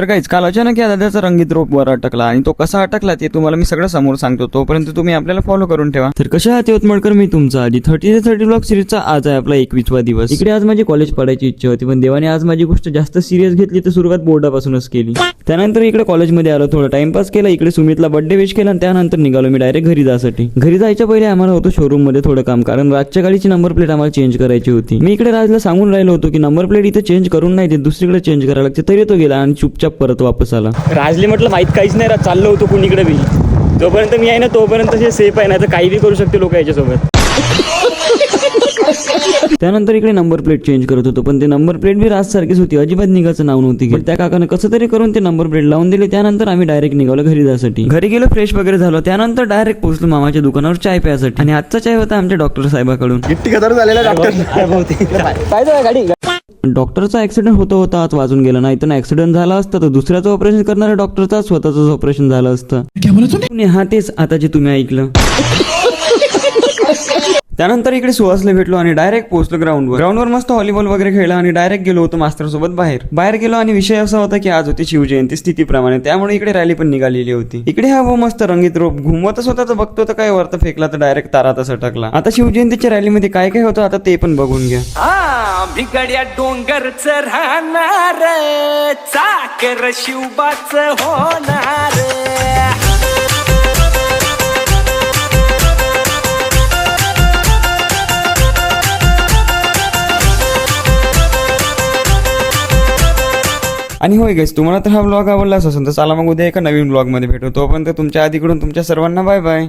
तर काहीच काल अचानक या दादाचा रंगीत रोप वर अटकला आणि तो कसा अटकला ते तुम्हाला मी सगळं समोर सांगतो, तोपर्यंत तुम्ही आपल्याला फॉलो करून ठेवा. तर कशा आहात यवतमाळकर, मी तुमचा आधी 30 ब्लॉग सिरीजचा आज आहे आपला 21वा दिवस. इकडे आज माझी कॉलेज पढायची इच्छा होती, पण देवाने आज माझी गोष्ट जास्त सिरियस घेतली तर सुरुवात बोर्डापासूनच केली. त्यानंतर इकडे कॉलेजमध्ये आलो, थोडं टाइमपास केला, इकडे सुमितला बर्थडे विश केला आणि त्यानंतर निघालो मी डायरेक्ट घरी जायसाठी. घरी जायच्या पहिले आम्हाला होतं शोरूम मध्ये थोडं काम, कारण राजच्या गाडीची नंबर प्लेट आम्हाला चेंज करायची होती. मी इकडे राजला सांगून राहिलो होतो की नंबर प्लेट इथे चेंज करून नाही, ते दुसरीकडे चेंज करायला लागते, तरी तो गेला आणि चुपचाप परत वापस आला. राजले म्हटलं माहित काहीच नाही, राज चाललो होतो कुणीकडे बी, जोपर्यंत मी आहे ना तोपर्यंत हे सेफ आहे ना, तर काही बी करू शकते लोक याच्यासोबत. त्यानंतर इकडे नंबर प्लेट चेंज करत होतो, पण ते नंबर प्लेट बी राज सारखीच होती, अजिबात निघाचं नाव नव्हती. पण त्या काकाने कसं तरी करून ते नंबर प्लेट लावून दिले. त्यानंतर आम्ही डायरेक्ट निघालो घरी जायसाठी. घरी गेलो, फ्रेश वगैरे झालो, त्यानंतर डायरेक्ट पोहोचलो मामाच्या दुकानावर चाय प्यायसाठी. आणि आजचा चाय होता आमच्या डॉक्टर साहेबाकडून. डॉक्टरचा ऍक्सिडेंट होता आज वाजून गेला, नाही तर ऍक्सिडेंट झाला असता तर दुसऱ्याचं ऑपरेशन करणाऱ्या डॉक्टरचा स्वतःच ऑपरेशन झालं असतं. हा तेच आता जे तुम्ही ऐकलं. त्यानंतर इकडे सुहासला भेटलो आणि डायरेक्ट पोहोचलो ग्राउंडवर मस्त व्हॉलीबॉल वगैरे खेळला आणि डायरेक्ट गेलो होतो मास्टर सोबत बाहेर गेलो. आणि विषय असा होता की आज होती शिवजयंती स्थितीप्रमाणे, त्यामुळे इकडे रॅली पण निघालेली होती. इकडे हा वो मस्त रंगीत रोप घुमवतच होता, तर बघतो तर काय वरत फेकला तर डायरेक्ट तारातच अटकला. आता शिवजयंतीच्या रॅलीमध्ये काय काय होतं आता ते पण बघून घ्या. भिगड्या डोंगरच राहणार, चाकर शिवबाच होणार. आणि होय गाईस, तुम्हाला तर हा ब्लॉग आवडला असेल तर चला मग उद्या एका नवीन ब्लॉग मध्ये भेटू. तोपर्यंत तुमच्या आधीकडून तुमच्या सर्वांना बाय बाय.